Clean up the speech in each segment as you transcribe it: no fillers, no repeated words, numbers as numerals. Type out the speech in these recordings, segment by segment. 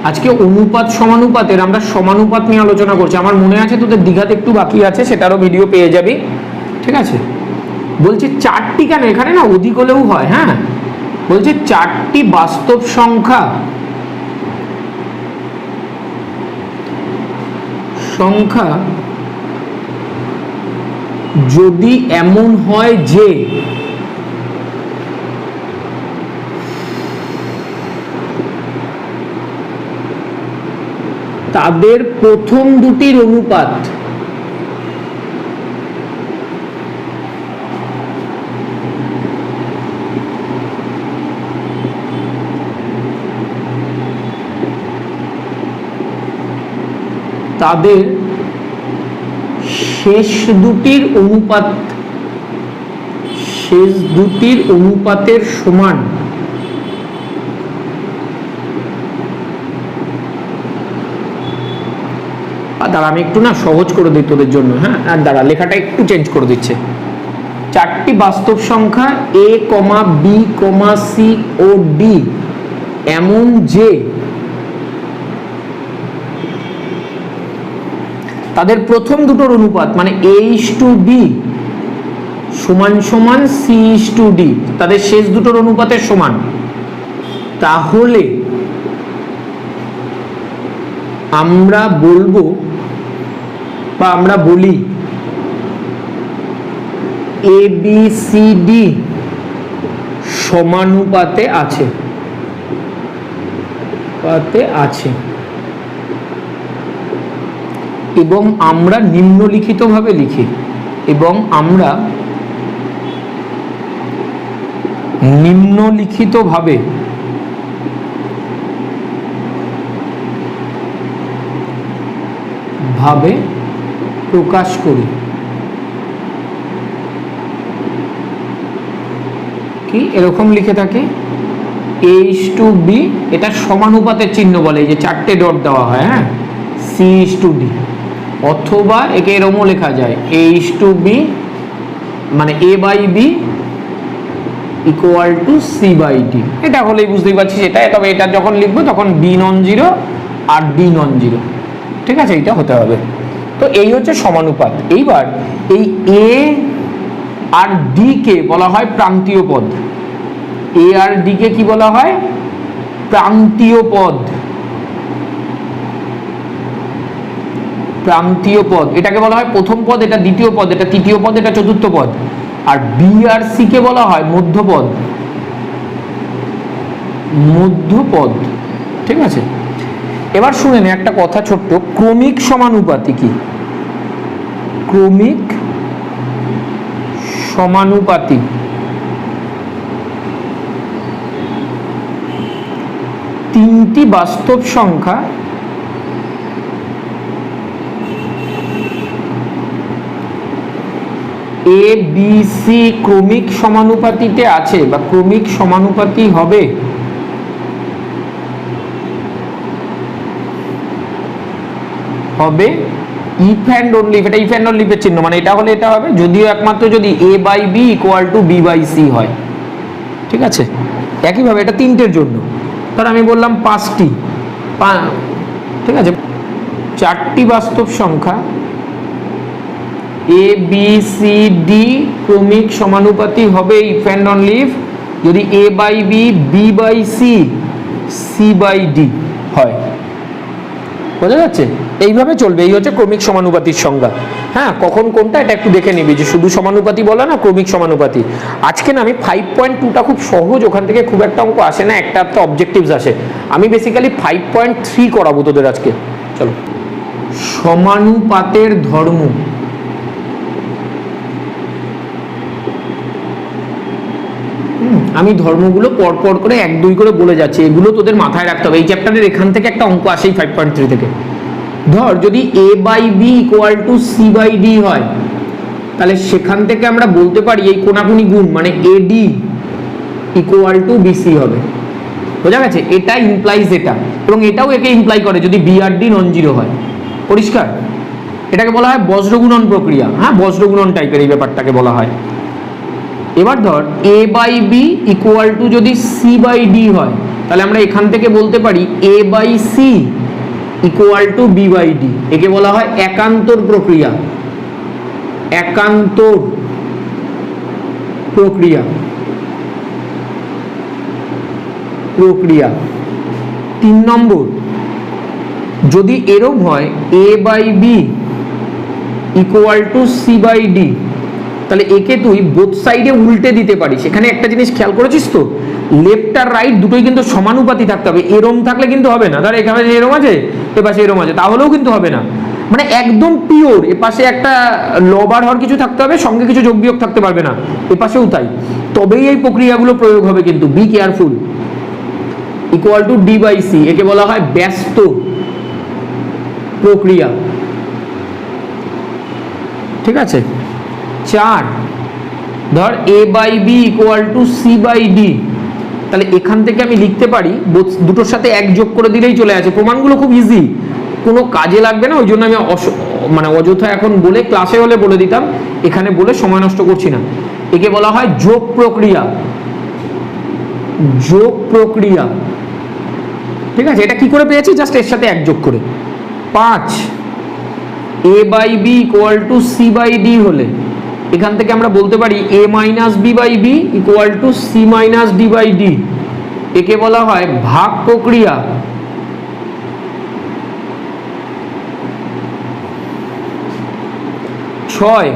আজকে অনুপাত সমানুপাতের আমরা সমানুপাত নিয়ে আলোচনা করছি। আমার মনে আছে তোদের দীঘাতে একটু বাকি আছে, সেটারও ভিডিও পেয়ে যাবি, ঠিক আছে। বলছি চারটি, কেন এখানে না অধিক হলেও হয়, হ্যাঁ বলছে চারটি বাস্তব সংখ্যা যদি এমন হয় যে তাদের প্রথম দুটির অনুপাত তাদের শেষ দুটির অনুপাতের সমান, দাঁড়া আমি একটু না সহজ করে দিই তোদের জন্য, হ্যাঁ আর দাঁড়া লেখাটা একটু চেঞ্জ করে দিচ্ছে। চারটি বাস্তব সংখ্যা a, b, c O d এমন যে তাদের প্রথম দুটোর অনুপাত মানে a:b সমান সমান c:d, তাদের শেষ দুটোর অনুপাতের সমান, তাহলে আমরা বলবো বা আমরা বলি ABCD সমানুপাতে আছে, এবং আমরা নিম্নলিখিতভাবে লিখি, ভাবে প্রকাশ করি। কি এরকম লিখে থাকে a:b, এটা সমানুপাতের চিহ্ন বলে, এই যে চারটে ডট দেওয়া হয়, হ্যাঁ c:d, অথবা একে এরকমও লেখা যায় a:b মানে a/b ইকুয়াল টু c/d। এটা হলেই বুঝতেই পারছি সেটা, তবে এটা যখন লিখবো তখন b নন জিরো আর d নন জিরো, ঠিক আছে, এইটা হতে হবে। তো এই হচ্ছে সমানুপাত। এইবার এই a আর d কে বলা হয় প্রান্তীয় পদ, a আর d কে কি বলা হয়? প্রান্তীয় পদ। এটাকে বলা হয় প্রথম পদ, এটা দ্বিতীয় পদ, এটা তৃতীয় পদ, এটা চতুর্থ পদ। আর b আর c কে বলা হয় মধ্যপদ, ঠিক আছে। এবার শুনে নে একটা কথা ছোট্ট, ক্রমিক সমানুপাতি কি? ক্রমিক সমানুপাতি তিনটি বাস্তব সংখ্যা a b c ক্রমিক সমানুপাতিতে আছে বা ক্রমিক সমানুপাতি হবে ইফ অ্যান্ড অনলি, এটা ইফ অ্যান্ড অনলি এর চিহ্ন, মানে এটা হলে এটা হবে যদিও একমাত্র যদি a/b ইকুয়াল টু b/c হয়, ঠিক আছে। একইভাবে এটা তিনটের জন্য, ধর আমি বললাম পাঁচটি, ঠিক আছে, চারটি বাস্তব সংখ্যা a b c d ক্রমিক সমানুপাতি হবে ইফ অ্যান্ড অনলি ইফ যদি a/b b/c c/d হয়। বোঝা যাচ্ছে? এইভাবে চলবে, এই হচ্ছে ক্রমিক সমানুপাতির সংজ্ঞা। হ্যাঁ, কখন কোনটা এটা একটু দেখে নিবি, যে শুধু সমানুপাতি বলা না, ক্রমিক সমানুপাতি। আজকে না আমি 5.2টা খুব সহজ, ওখান থেকে খুব একটা অঙ্ক আসে না, একটা অবজেক্টিভস আসে। আমি বেসিক্যালি 5.3 করাবো তোদের আজকে। চলো, সমানুপাতের ধর্ম। আমি ধর্মগুলো পরপর করে 1-2 করে বলে যাচ্ছি, এগুলো তোদের মাথায় রাখতে হবে। এই চ্যাপ্টারের এখান থেকে একটা অঙ্ক আসেই 5.3 থেকে। ধর যদি a/b ইকুয়াল টু c/d হয়, তাহলে সেখান থেকে আমরা বলতে পারি এই কোনাকুনি গুণ মানে এডি ইকুয়াল টু বিসি হবে। বোঝা গেছে? এটা ইমপ্লাইজ এটা, এবং এটাও একে ইমপ্লাই করে যদি বিআরডি নন জিরো হয়। পরিষ্কার? এটাকে বলা হয় বজ্রগুণন প্রক্রিয়া। হ্যাঁ, বজ্রগুণন টাইপের এই ব্যাপারটাকে বলা হয়। এবার ধর A by B equal to যদি সি বাই ডি হয়, তাহলে আমরা এখান থেকে বলতে পারি A by C equal to B by D. একে বলা হয় একান্তর প্রক্রিয়া। একান্তর প্রক্রিয়া। 3 নম্বর, যদি এরকম হয় A by B equal to C by D, তাহলে একে তুই বোথ সাইডে উল্টে দিতে পারিস। এখানে একটা জিনিস খেয়াল করেছিস তো, লেফট আর রাইট দুটোই কিন্তু সমানুপাতি থাকতে হবে। এরম থাকলে কিন্তু হবে না। ধর এখানে এরম আছে, এ পাশে এরম আছে, তাহলেও কিন্তু হবে না। মানে একদম পিওর, এ পাশে একটা লবার হওয়ার কিছু থাকতে হবে, সঙ্গে কিছু যোগ বিয়োগ থাকতে পারবে না, এ পাশেও তাই। তবেই এই প্রক্রিয়াগুলো প্রয়োগ হবে, কিন্তু be careful. Equal to D by C, একে বলা হয় ব্যস্ত প্রক্রিয়া। ঠিক আছে? 4, ধর A by B equal to C by D, তাহলে এখান থেকে আমি লিখতে পারি দুটোর সাথে এক যোগ করে দিলেই চলে আসে। প্রমাণগুলো খুব ইজি, কোনো কাজে লাগবে না, ওই জন্য আমি মানে অযথা এখন বলে ক্লাসে হলে বলে দিতাম, এখানে বলে সময় নষ্ট করছি না। একে বলা হয় যোগ প্রক্রিয়া। যোগ প্রক্রিয়া। ঠিক আছে? এটা কি করে পেয়েছি? জাস্ট এর সাথে এক যোগ করে। 5, A by B equal to C by D হলে এখান থেকে আমরা বলতে পারি A minus B by B equal to C minus D by D. একে বলা হয় ভাগ প্রক্রিয়া। 6,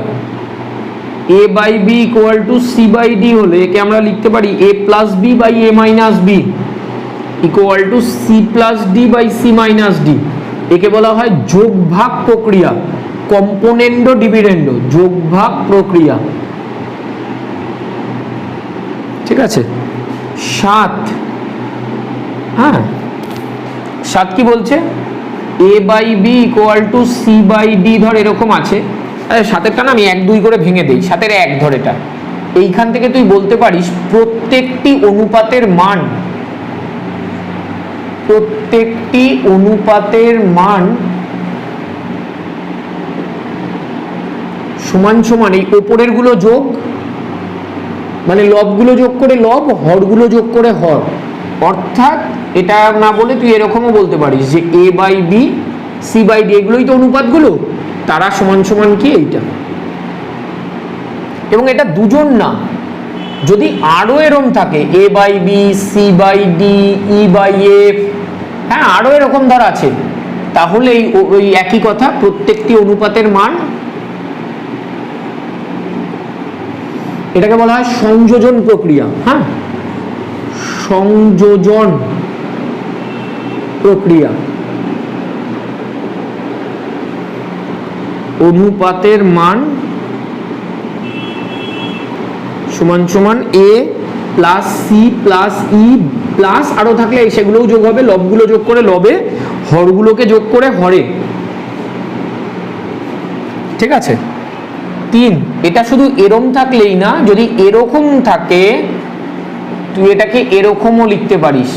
A by B equal to C by D হলে একে আমরা লিখতে পারি A plus B by A minus B equal to C plus D by C minus D. একে বলা হয় যোগ ভাগ প্রক্রিয়া। কম্পোনেন্ডো ডিভিডেন্ডো, যোগ ভাগ প্রক্রিয়া। ঠিক আছে? 7, হ্যাঁ 7 কি বলছে? A by B equal to C by D, ধর এরকম আছে। 7এরটা না আমি 1, 2 করে ভেঙে দেই। 7-এর 1 ধর এটা। এইখান থেকে তুই বলতে পারিস প্রত্যেকটি অনুপাতের মান, প্রত্যেকটি অনুপাতের মান সমান সমান এই ওপরের গুলো যোগ, মানে লবগুলো যোগ করে লব, হরগুলো যোগ করে হর। অর্থাৎ এটা না বলে তুই এরকমও বলতে পারিস যে A by B C by D, এগুলোই তো অনুপাতগুলো, তারা সমান সমান কি এইটা। এবং এটা দুজন না, যদি আরো এরকম থাকে A by B C by D E by F, হ্যাঁ আরো এরকম ধর আছে, তাহলে ওই একই কথা, প্রত্যেকটি অনুপাতের মান। এটাকে বলা হয় সংযোজন প্রক্রিয়া। হ্যাঁ, সংযোজন প্রক্রিয়া। অনুপাতের মান সমান সমান এ plus C plus E plus আরো থাকলে সেগুলোও যোগ হবে, লবগুলো যোগ করে লবে, হরগুলোকে যোগ করে হরে। ঠিক আছে? 3, এটা শুধু এরকম থাকলেই না, যদি এরকম থাকে তুই এটাকে এরকমও লিখতে পারিস।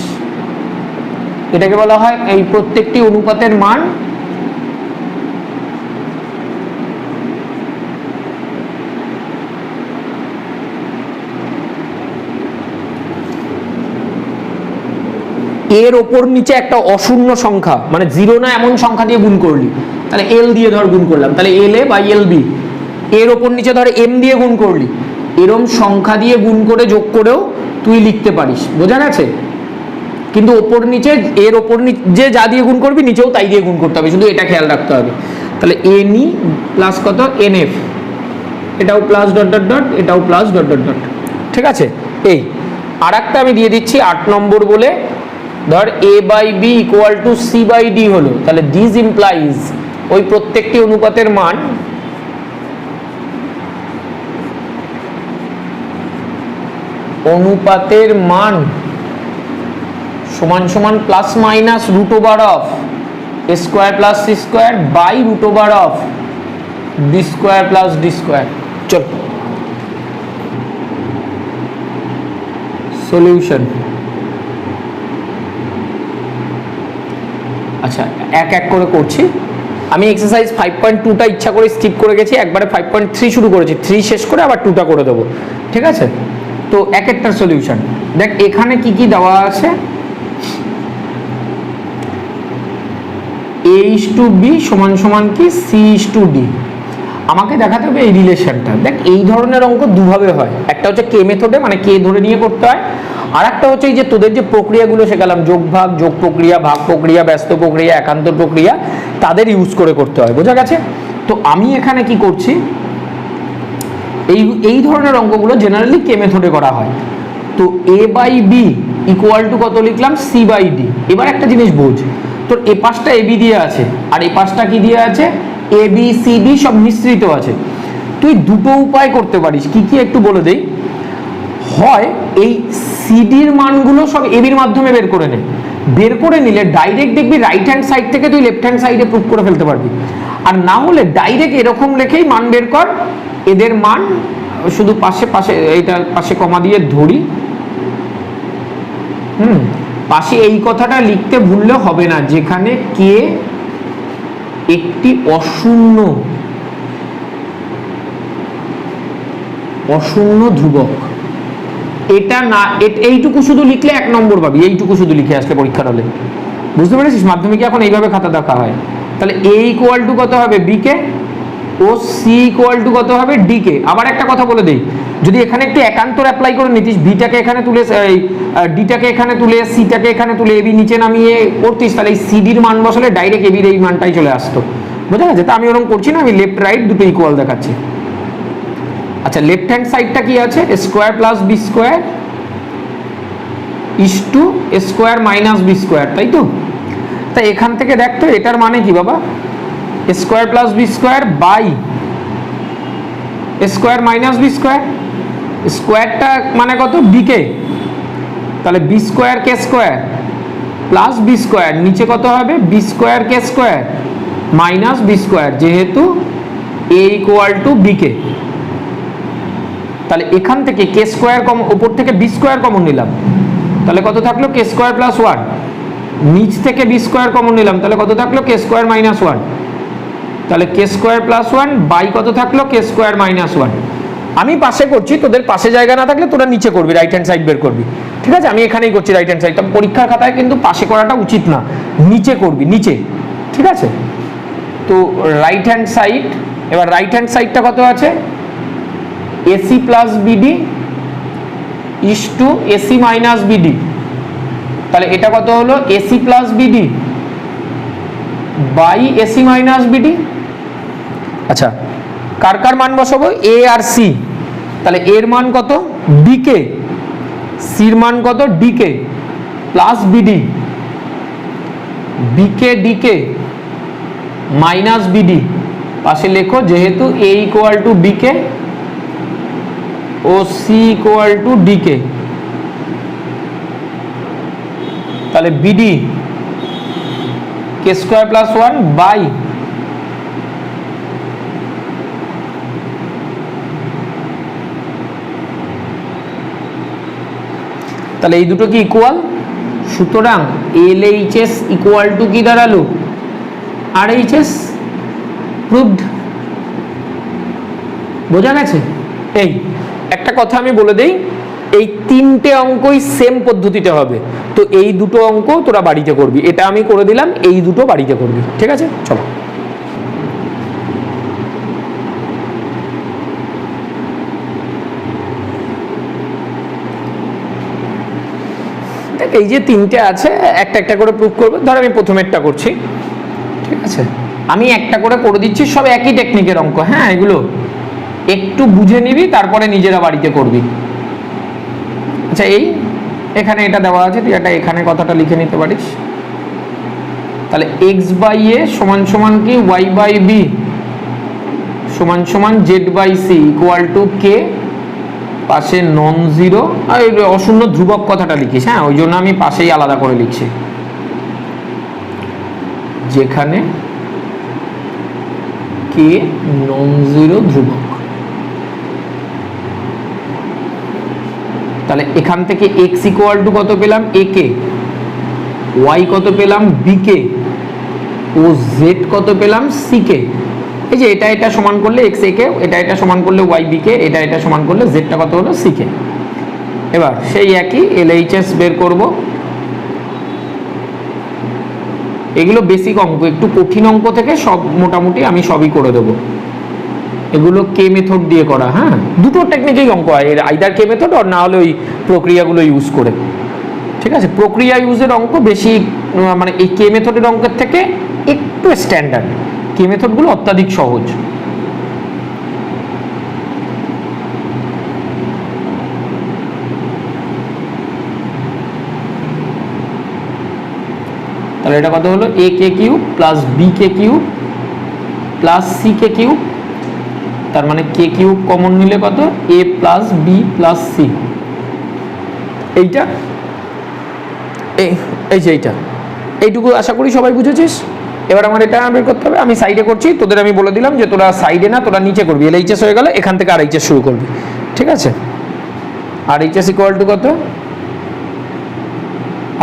এটাকে বলা হয় এই প্রত্যেকটি অনুপাতের মান এর ওপর নিচে একটা অশূন্য সংখ্যা, মানে 0 না এমন সংখ্যা দিয়ে গুণ করলি, তাহলে এল দিয়ে ধর গুণ করলাম, তাহলে এল এ বাই এল বি। এর ওপর নিচে ধর এম দিয়ে গুণ করলি, এরম সংখ্যা দিয়ে গুণ করে যোগ করেও তুই লিখতে পারিস। বোঝা গেছে? কিন্তু ওপর নিচে, এর ওপর নিচে যা দিয়ে গুণ করবি নিচেও তাই দিয়ে গুণ করতে হবে, শুধু এটা খেয়াল রাখতে হবে। তাহলে এন ই প্লাস কত এন এফ, এটাও প্লাস ডট ডট ডট, এটাও প্লাস ডট ডট ডট। ঠিক আছে? এই আর একটা আমি দিয়ে দিচ্ছি 8 নম্বর বলে, ধর A by B equal to C by D হলো, তাহলে দিস ইমপ্লাইজ ওই প্রত্যেকটি অনুপাতের মান সমান সমান plus minus root over of A square plus C square by root over of B square plus D square. চল সলিউশন। আচ্ছা এক এক করে করছি। আমি এক্সারসাইজ 5.2টা ইচ্ছা করে স্কিপ করে গেছি, একবারে 5.3 শুরু করেছি, 3 শেষ করে আবার 2টা করে দেবো, ঠিক আছে? তো এক একটার সলিউশন দেখ। এখানে কি কি দেওয়া আছে, A/B সমান সমান কি C/D। আমাকে দেখাতে হবে এই রিলেশনটা। দেখ এই ধরনের অঙ্ক দুভাবে হয়, একটা হচ্ছে কে মেথডে, মানে কে ধরে নিয়ে করতে হয়, আর একটা হচ্ছে এই যে তোদের যে প্রক্রিয়াগুলো শেখালাম, যোগ ভাগ, যোগ প্রক্রিয়া, ভাগ প্রক্রিয়া, ব্যস্ত প্রক্রিয়া, একান্তর প্রক্রিয়া, তাদের ইউজ করে করতে হয়। বোঝা গেছে? তো আমি এখানে কি করছি, এই ধরনের অঙ্কগুলো জেনারেলি কে মেথডে করা হয়। তো A/B ইকুয়াল টু কত লিখলাম, C/D। এবার একটা জিনিস বোঝ, তোর এ পাশটা AB দিয়ে আছে আর এই পাশটা কি দিয়ে আছে, ABCD সব মিশ্রিত আছে। তুই দুটো উপায় করতে পারিস, কি কি একটু বলে দেই। হয় এই সিডির মানগুলো সব এবির মাধ্যমে বের করে নে, বের করে নিলে ডাইরেক্ট দেখবি রাইট হ্যান্ড সাইড থেকে তুই লেফট হ্যান্ড সাইডে প্রুভ করে ফেলতে পারবি। আর না হলে ডাইরেক্ট এরকম লেখেই মান বের কর, এদের মান শুধু পাশে পাশে এইটা পাশে কমা দিয়ে ধরি, পাশে এই কথাটা লিখতে ভুললে হবে না, যেখানে কে একটি অশূন্য ধ্রুবক। এটা না, এইটুকু শুধু লিখলে 1 নম্বর পাবি, এইটুকু শুধু লিখে আসলে পরীক্ষার হলে। বুঝতে পেরেছিস? মাধ্যমিকে এখন এইভাবে খাতা দেখা হয়। তাহলে A ইকুয়াল টু কত হবে, B কে, ও C ইকুয়াল টু কত হবে, D কে। আবার একটা কথা বলে দেই, যদি এখানে একটু একান্তর অ্যাপ্লাই করে নিতিস, বিটাকে এখানে তুলে, ডিটাকে এখানে তুলে, সিটাকে এখানে তুলে, এবি নিচে নামিয়ে করতিস, তাহলে এই সিডির মান বসালে ডাইরেক্ট এবির এই মানটাই চলে আসতো। বোঝা গেছে? তা আমি ওরকম করছি না, আমি লেফট রাইট দুটো ইকুয়াল দেখাচ্ছি। আচ্ছা লেফট হ্যান্ড সাইডটা কি আছে, square plus B square is to square minus B square, তাই তো? তাই এখান থেকে দেখ তো এটার মানে কি বাবা, square plus B square by square minus B square. স্কোয়ারটা মানে কত, বিকে, তাহলে B square K square plus B square, নিচে কত হবে, B square K square minus B square, যেহেতু A equal to B K. তাহলে এখান থেকে কে স্কোয়ার কম, উপর থেকে বি স্কোয়ার কমন নিলাম, তাহলে কত থাকলো, কে স্কোয়ার প্লাস 1। নিচ থেকে বি স্কোয়ার কমন নিলাম, তাহলে কত থাকলো, কে স্কোয়ার মাইনাস 1। তাহলে কে স্কোয়ার প্লাস 1 বাই কত থাকলো, কে স্কোয়ার মাইনাস 1। আমি পাশে করছি, তোদের পাশে জায়গা না থাকলে তোরা নিচে করবি, রাইট হ্যান্ড সাইড বের করবি, ঠিক আছে? আমি এখানেই করছি রাইট হ্যান্ড সাইড। পরীক্ষার খাতায় কিন্তু পাশে করাটা উচিত না, নিচে করবি, নিচে, ঠিক আছে? তো রাইট হ্যান্ড সাইড, এবার রাইট হ্যান্ড সাইডটা কত আছে, AC plus BD is to AC minus BD. তাহলে এটা কত হলো, AC plus BD by AC minus BD. আচ্ছা কার কার মান বসাবো, A আর C। তাহলে এর মান কত, বি কে, সির মান কত, D K plus B D, B K D K minus B D. পাশে লেখো, যেহেতু A equal to B K ও C equal to D K, তাহলে B D K square plus 1 by তাহলে এই দুটো কি ইকুয়াল, সুতরাং LHS ইকুয়াল টু কি দাঁড়ালো, RHS। প্রুভড। বোঝা গেছে? এই একটা কথা আমি বলে দেই, এই তিনটে অঙ্কই সেম পদ্ধতিতে হবে। তো এই দুটো অঙ্ক তোরা বাড়িতে করবি, এটা আমি করে দিলাম, এই দুটো বাড়িতে করবি, ঠিক আছে? চলো দেখ, এই যে তিনটে আছে একটা একটা করে প্রুভ করবো। ধর আমি প্রথমেরটা করছি, ঠিক আছে? আমি একটা করে করে দিচ্ছি, সব একই টেকনিকের অঙ্ক, হ্যাঁ? এগুলো একটু বুঝে নিবি, তারপরে নিজেরা বাড়িতে করবি। আচ্ছা এই এখানে এটা দেওয়া আছে, তুই এটা এখানে কথাটা লিখে নিতে পারিস। তাহলে x বাই a সমান সমান কি, y বাই b সমান সমান z by c equal to k, পাশে নন জিরো, আর অশূন্য ধ্রুবক কথাটা লিখিস, হ্যাঁ? ওই জন্য আমি পাশেই আলাদা করে লিখছি, যেখানে k নন জিরো ধ্রুবক। তাহলে এখান থেকে x ইকুয়াল টু কত পেলাম a কে, y কত পেলাম b কে, ও z কত পেলাম c কে। এই যে এটা সমান করলে x a কে, এটা সমান করলে y b কে, এটা সমান করলে z টা কত হলো c কে। এবার সেই একই LHS বের করব। এগুলো বেসিক অঙ্ক, একটু কঠিন অঙ্ক থেকে সব মোটামুটি আমি সবই করে দেবো। এগুলো কে মেথড দিয়ে করা, হ্যাঁ দুটো টেকনিকেই অঙ্ক হয়, এর আইদার কে মেথড আর না হলে ওই প্রক্রিয়াগুলো ইউজ করে। ঠিক আছে, প্রক্রিয়া ইউজের অঙ্ক বেশি, মানে এই কে মেথডের অঙ্কের থেকে একটু স্ট্যান্ডার্ড, কে মেথডগুলো অত্যাধিক সহজ। তাহলে এটা কত হলো a K cube plus b K cube plus c K cube, তার মানে কে কিউব কমন নিলে কত a plus b plus c। এইটা এই যে এইটুকু আশা করি সবাই বুঝেছিস। এবার আমার এটা বের করতে হবে, আমি সাইডে করছি, তোদের আমি বলে দিলাম যে তোরা সাইডে না, তোরা নিচে করবি। LHS হয়ে গেল, এখান থেকে RHS শুরু করবি। ঠিক আছে, RHS ইকুয়াল টু কত।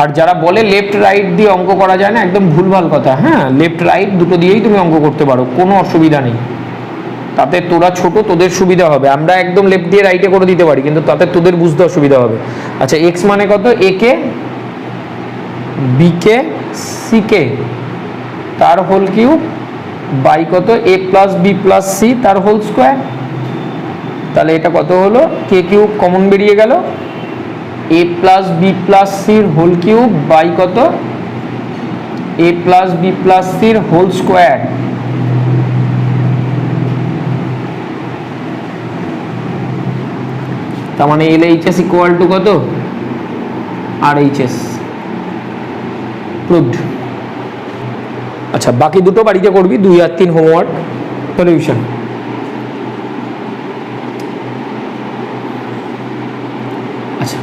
আর যারা বলে লেফট রাইট দিয়ে অঙ্ক করা যায় না, একদম ভুলভাল কথা। হ্যাঁ, লেফট রাইট দুটো দিয়েই তুমি অঙ্ক করতে পারো, কোনো অসুবিধা নেই। তাতে তোরা ছোট, তোদের সুবিধা হবে। আমরা একদম লেফট দিয়ে রাইটে করে দিতে পারি, কিন্তু তাতে তোদের বুঝতে অসুবিধা হবে। আচ্ছা, এক্স মানে কত a K, b K, c কে, তার হোল কিউব, বাই কত a plus b plus c তার হোল স্কোয়ার। তাহলে এটা কত হলো, কে কিউব কমন বেরিয়ে গেল, a plus b plus c whole cube by কত a plus b plus c whole square. তার মানে LHS ইকুয়াল টু কত RHS প্রুভড। আচ্ছা, বাকি দুটো বাড়িতে করবি, 2 আর 3 হোমওয়ার্ক সলিউশন। আচ্ছা,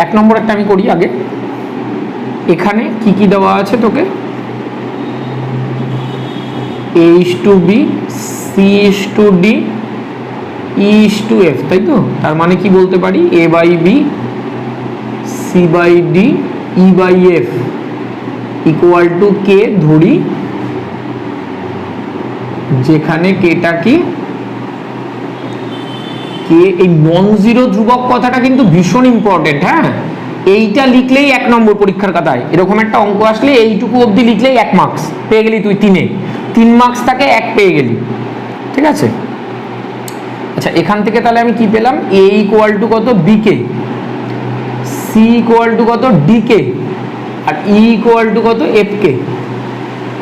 1 নম্বর একটা আমি করি আগে। এখানে কি কি দেওয়া আছে তোকে, A:B, C:D, E:F, তাই তো? তার মানে কি বলতে পারি, A/B, C/D, E/F equal to কে ধরি, যেখানে কেটা কি, কে এই নন জিরো ধ্রুবক কথাটা কিন্তু ভীষণ ইম্পর্টেন্ট। হ্যাঁ, এইটা লিখলেই 1 নম্বর পরীক্ষার খাতায়, এরকম একটা অঙ্ক আসলে এইটুকু অবধি লিখলেই 1 মার্কস পেয়ে গেলি তুই। 3 মার্কস থাকে, 1 পেয়ে গেলি। ঠিক আছে, আচ্ছা এখান থেকে তাহলে আমি কি পেলাম, a ইকুয়াল টু কত b K, c equal to কত d কে, আর e ইকুয়াল টু কত f কে।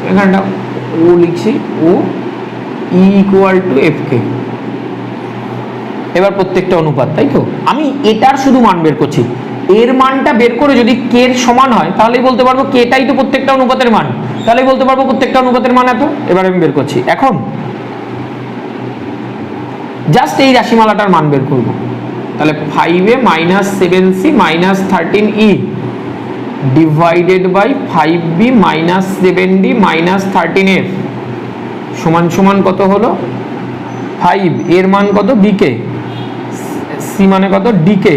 এখানটা ও লিখছি, ও e equal to f K. এবার প্রত্যেকটা অনুপাত, তাই তো? আমি এটার শুধু মান বের করছি, এর মানটা বের করে যদি কে এর সমান হয় তাহলেই বলতে পারবো কেটাই তো প্রত্যেকটা অনুপাতের মান, তাহলেই বলতে পারবো প্রত্যেকটা অনুপাতের মান এত। এবার আমি বের করছি, এখন জাস্ট এই রাশিমালাটার মান বের করব। তাহলে 5a minus 7c minus 13e divided by 5b minus 7d minus 13f সমান সমান কত হলো, 5 এর মান কত b কে, c মানে কত d কে,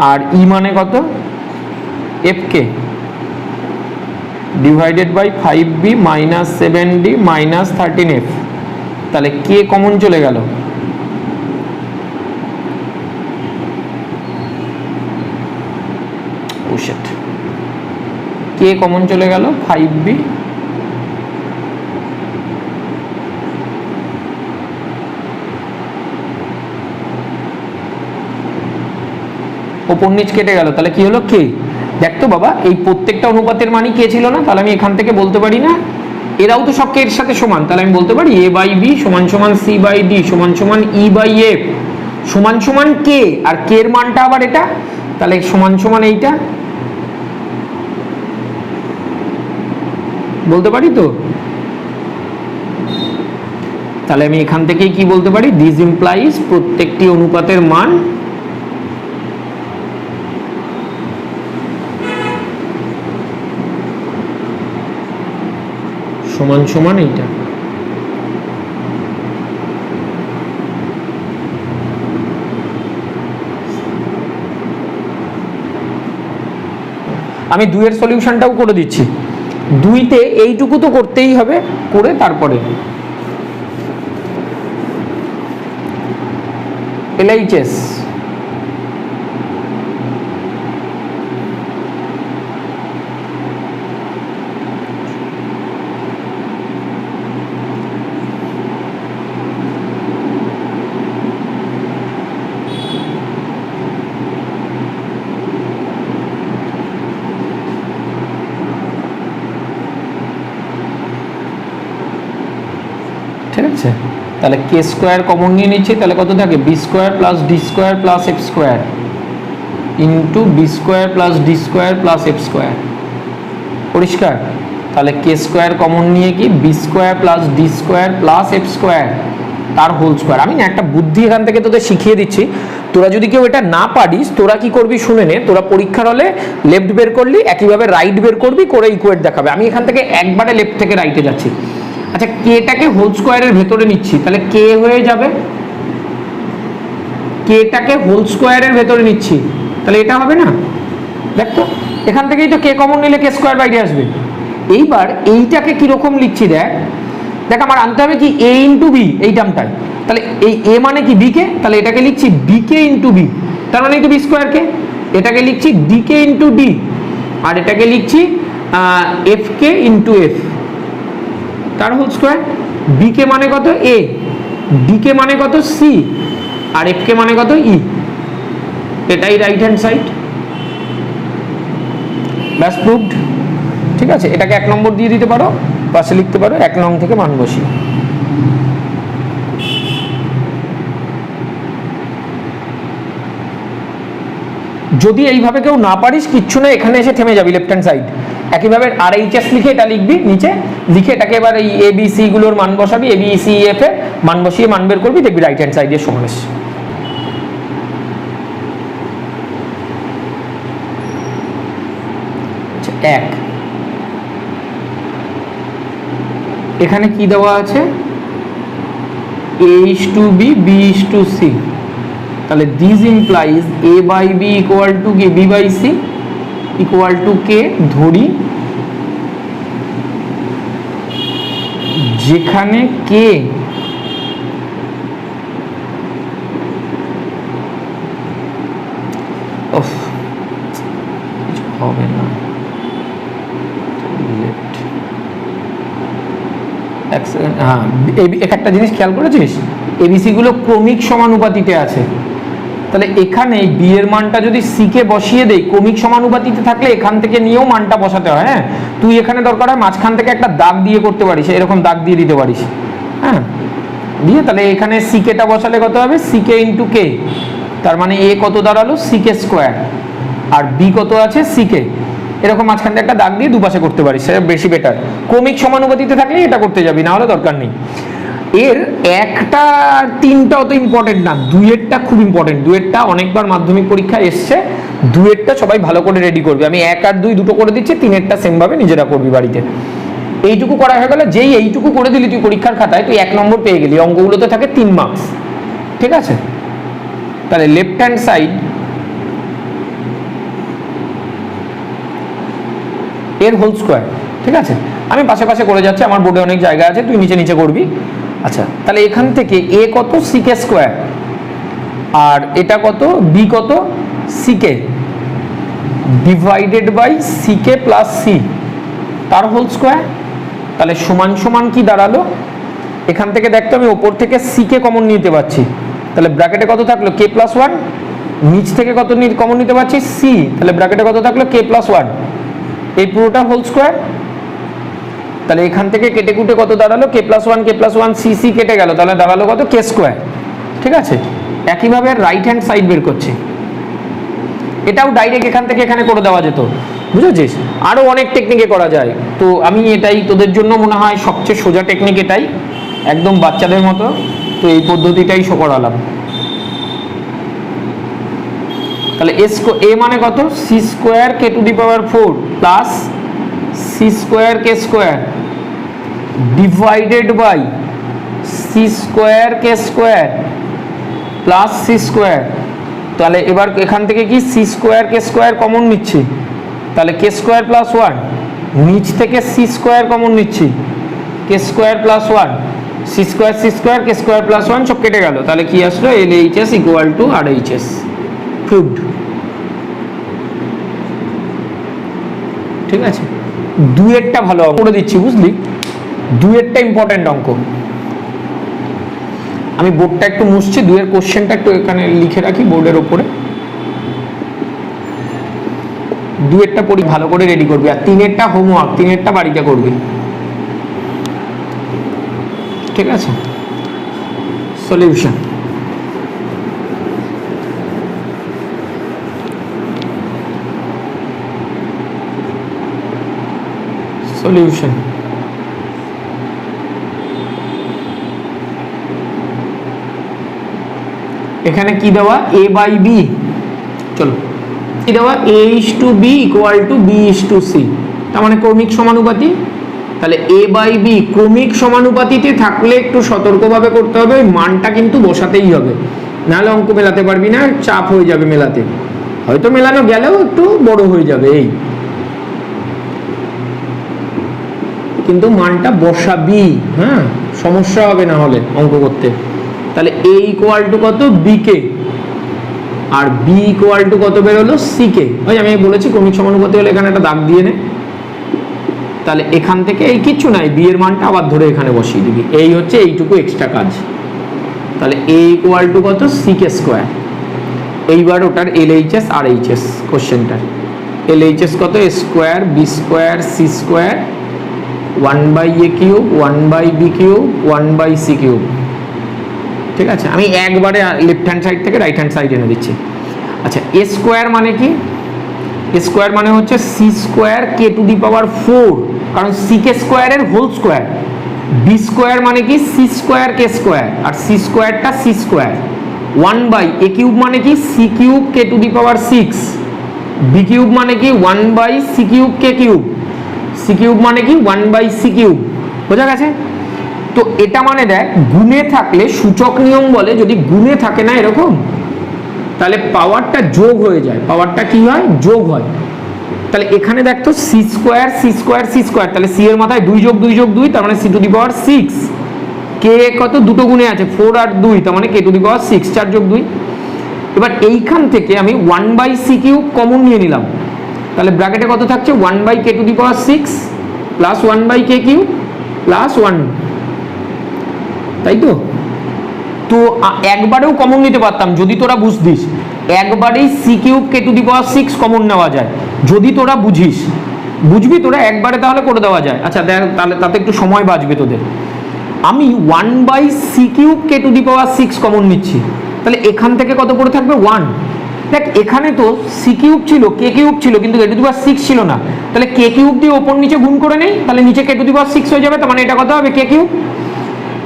আর e মানে কত f K, divided by 5b minus 7d minus 13f। তাহলে কে কমন চলে গেল, কে কমন চলে গেল 5b, ওপর নিচ কেটে গেল, তাহলে কি হলো কে। দেখ তো বাবা, এই প্রত্যেকটা অনুপাতের মানই কে ছিল না, তাহলে আমি এখান থেকে বলতে পারি না এরাও তো সব কে এর সাথে সমান, তাহলে আমি বলতে পারি a/b সমান সমান c/d সমান সমান e/f সমান সমান কে, আর কে এর মানটা আবার এটা, তাহলে সমান সমান এইটা বলতে পারি তো। তাহলে আমি এখান থেকেই কি বলতে পারি, দিস ইমপ্লাইজ প্রত্যেকটি অনুপাতের মান সমান সমান এইটা। আমি 2 এর সলিউশনটাও করে দিচ্ছি। 2তে এইটুকু তো করতেই হবে, করে তারপরে LHS ঠিক আছে। তাহলে কে স্কোয়ার কমন নিয়ে নিচ্ছি, তাহলে কত থাকে B square plus D square plus F square into B square plus D square plus F square. পরিষ্কার? তাহলে কে স্কোয়ার কমন নিয়ে কি B square plus D square plus F square তার হোল স্কোয়ার। আমি না একটা বুদ্ধি এখান থেকে তোদের শিখিয়ে দিচ্ছি, তোরা যদি কেউ এটা না পারিস তোরা কি করবি শুনে নে। তোরা পরীক্ষার হলে লেফট বের করলি, একইভাবে রাইট বের করবি, করে ইকুয়েট দেখাবে। আমি এখান থেকে একবারে লেফট থেকে রাইটে যাচ্ছি। আচ্ছা, কেটাকে হোল স্কোয়ারের ভেতরে নিচ্ছি, তাহলে কে হয়ে যাবে, কেটাকে হোল স্কোয়ারের ভেতরে নিচ্ছি, তাহলে এটা হবে না? দেখ তো, এখান থেকেই তো কে কমন নিলে কে স্কোয়ার বাইরে আসবে। এইবার এইটাকে কিরকম লিখছি দেখ, দেখ আমার আনতে হবে কি এ ইন্টু বি এই টার্মটায়। তাহলে এই এ মানে কি বি কে, তাহলে এটাকে লিখছি বি কে ইন্টু বি, তার মানে এই তো বি স্কোয়ারকে। এটাকে লিখছি ডি কে ইন্টু ডি, আর এটাকে লিখছি এফ কে ইন্টু এফ তার হোল স্কোয়ার। বি কে মানে কত এ, ডি কে মানে কত সি, আর এফ কে মানে কত ই। এটাই রাইট হ্যান্ড সাইড, ব্যাস প্রুভড। ঠিক আছে, এটাকে 1 নম্বর দিয়ে দিতে পারো, পাশে লিখতে পারো 1 নং থেকে মান বসিয়ে। যদি এইভাবে কেউ না পারিস কিচ্ছু না, এখানে এসে থেমে যাবি লেফট হ্যান্ড সাইড। একইভাবে RHS লিখে এটা লিখবি নিচে, লিখে এটাকে এবার এই ABC গুলোর মান বসাবি, ABCEF এর মান বসিয়ে মান বের করবি, দেখবি রাইট হ্যান্ড সাইডের সমান এসছে। এক এখানে কি দেওয়া আছে A:B B:C, তাহলে this implies A/B equal to কি B/C ইকুয়াল টু কে। ধরি যেখানে কে হবে না, হ্যাঁ একটা জিনিস খেয়াল করেছিস, ABC গুলো ক্রমিক সমানুপাতিতে আছে। তাহলে এখানে বি এর মানটা যদি সি কে বসিয়ে দেই, ক্রমিক সমানুপাতিতে থাকলে এখান থেকে নিয়েও মানটা বসাতে হয়। হ্যাঁ, তুই এখানে দরকার হয় মাঝখান থেকে একটা দাগ দিয়ে করতে পারিস, এরকম দাগ দিয়ে দিতে পারিস। হ্যাঁ, দিয়ে তাহলে এখানে সি কেটা বসালে কত হবে সি কে ইন্টু কে, তার মানে এ কত দাঁড়ালো সি কে স্কোয়ার, আর বি কত আছে সি কে। এরকম মাঝখান থেকে একটা দাগ দিয়ে দুপাশে করতে পারিস, সেটা বেশি বেটার। ক্রমিক সমানুপাতিতে থাকলে এটা করতে যাবি, না হলে দরকার নেই। এর একটা 3টা অত ইম্পর্টেন্ট না, 2এরটা খুব ইম্পর্টেন্ট। 2এরটা অনেকবার মাধ্যমিক পরীক্ষায় এসছে, 2এরটা সবাই ভালো করে রেডি করবে। আমি 1 আর 2 দুটো করে দিচ্ছি, 3এরটা সেম ভাবে নিজেরা করবি বাড়িতে। এইটুকু করা হয়ে গেলে, যেই এইটুকু করে দিলি তুই পরীক্ষার খাতায়, তুই 1 নম্বর পেয়ে গেলি। অঙ্কগুলোতে থাকে 3 মার্কস, ঠিক আছে। তাহলে লেফট হ্যান্ড সাইড এর হোল স্কোয়ার, ঠিক আছে। আমি পাশে পাশে করে যাচ্ছি, আমার বোর্ডে অনেক জায়গা আছে, তুই নিচে নিচে করবি। আচ্ছা, তাহলে এখান থেকে এ কত সি কে স্কোয়ার, আর এটা কত বি কত C K divided by C K plus C তার হোল স্কোয়ার। তাহলে সমান সমান কি দাঁড়ালো, এখান থেকে দেখতো আমি ওপর থেকে সি কে কমন নিতে পারছি, তাহলে ব্র্যাকেটে কত থাকলো কে প্লাস 1, নিচ থেকে কত কমন নিতে পারছি সি, তাহলে ব্র্যাকেটে কত থাকলো কে প্লাস 1, এই পুরোটা হোল স্কোয়ার। তাহলে এখান থেকে কেটে কুটে কত দাঁড়ালো কে প্লাস 1 সি সি কেটে গেল, তাহলে দাঁড়ালো কত কে স্কোয়ার, ঠিক আছে। একইভাবে রাইট হ্যান্ড সাইড বের করছি, এটাও ডাইরেক্ট এখান থেকে এখানে করে দেওয়া যেত, বুঝেছিস। আরো অনেক টেকনিকে করা যায়, তো আমি এটাই তোদের জন্য মনে হয় সবচেয়ে সোজা টেকনিক, এটাই একদম বাচ্চাদের মতো, তো এই পদ্ধতিটাই শো করালাম। তাহলে এ মানে কত C square K to the power 4 plus C square K square divided by C square K square plus C square. তাহলে এবার এখান থেকে কি C square K square common নিচ্ছি, তাহলে কে স্কোয়ার প্লাস ওয়ান, নিচ থেকে সি স্কোয়ার কমন নিচ্ছি, K square plus one, C square K square plus one সব কেটে গেল, তাহলে কি আসলো LHS equal to RHS, proved. ঠিক আছে, দুয়েরটা ভালো করে দিচ্ছি, বুঝলি, দুয়েরটা ইম্পর্টেন্ট অঙ্ক। আমি বোর্ডটা একটু মুছছি, দুয়ের কোশ্চেনটা একটু এখানে লিখে রাখি বোর্ডের ওপরে। দুয়েরটা পড়ি ভালো করে রেডি করবি, আর তিনেরটা হোমওয়ার্ক, তিনেরটা বাড়িতে করবি, ঠিক আছে। সলিউশন, সলিউশন এখানে কি দেওয়া, a বাই বি, চলো কি দেওয়া, a:b ইকুয়াল টু b:c, তার মানে ক্রমিক সমানুপাতি। তাহলে a বাই বি ক্রমিক সমানুপাতিতে থাকলে একটু সতর্কভাবে করতে হবে, ওই মানটা কিন্তু বসাতেই হবে, নাহলে অঙ্ক মেলাতে পারবি না, চাপ হয়ে যাবে মেলাতে, হয়তো মেলানো গেলেও একটু বড় হয়ে যাবে, এই কিন্তু মানটা বসাবি, হ্যাঁ, সমস্যা হবে না হলে অঙ্ক করতে। তাহলে a ইকুয়াল টু কত, b কে, আর b ইকুয়াল টু কত বেরোলো, c কে। ওই আমি বলেছি ক্রমিক সমানুপাতি হলে এখানে একটা দাগ দিয়ে নে, তাহলে এখান থেকে এই কিচ্ছু নাই, b এর মানটা আবার ধরে এখানে বসিয়ে দিবি, এই হচ্ছে এইটুকু এক্সট্রা কাজ। তাহলে a ইকুয়াল টু কত, c কে স্কোয়ার। এইবার ওটার LHS RHS কোশ্চেনটার LHS কত, a square b square c square 1/a cube 1/b cube 1/c cube. ঠিক আছে, আমি একবারে লেফট হ্যান্ড সাইড থেকে রাইট হ্যান্ড সাইড এনে দিচ্ছি। আচ্ছা, এ স্কোয়ার মানে কি, এ স্কোয়ার মানে হচ্ছে C square K to the power 4, কারণ সি কে স্কোয়ারের হোল স্কোয়ার। বি স্কোয়ার মানে কি সি স্কোয়ার কে স্কোয়ার, আর সি স্কোয়ারটা সি স্কোয়ার। 1/a কিউব মানে কি C cube K to the power 6, B cube মানে কি 1/c cube K cube, C cube মানে কি 1/c কিউব। বোঝা গেছে? তো এটা মানে দেখ, গুণে থাকলে সূচক নিয়ম বলে যদি গুণে থাকে না এরকম, তাহলে পাওয়ারটা যোগ হয়ে যায়, পাওয়ারটা কি হয়, যোগ হয়। তাহলে এখানে দেখ তো C square C square C square, তাহলে সি এর মাথায় 2 যোগ 2 যোগ 2, তার মানে সি টু দি পাওয়ার 6। কে কত, দুটো গুণে আছে 4 আর 2, তার মানে কে টু দি পাওয়ার 6, 4 যোগ 2। এবার এইখান থেকে আমি 1/c কিউব কমন নিয়ে নিলাম, তাহলে ব্র্যাকেটে কত থাকছে, 1/k two the power 6 plus 1/k cube plus 1, তাই তো। তো একবারেও কমন নিতে পারতাম যদি তোরা বুঝতিস, একবারেই C cube K to the power 6 common নেওয়া যায় যদি তোরা বুঝিস, বুঝবি তোরা একবারে তাহলে করে দেওয়া যায়। আচ্ছা দেখ, তাহলে তাতে একটু সময় বাঁচবে তোদের। আমি 1/c cube K to the power 6 common নিচ্ছি, তাহলে এখান থেকে কত পড়ে থাকবে, 1। দেখ এখানে তো সি কিউব ছিল কে কিউব ছিল, কিন্তু কে টু দি পাওয়ার 6 ছিল না, তাহলে কে কিউব দিয়ে ওপর নিচে গুণ করে নেই, তাহলে নিচে কে টু দি পাওয়ার 6 হয়ে যাবে, তার মানে এটা কত হবে, কে কিউব।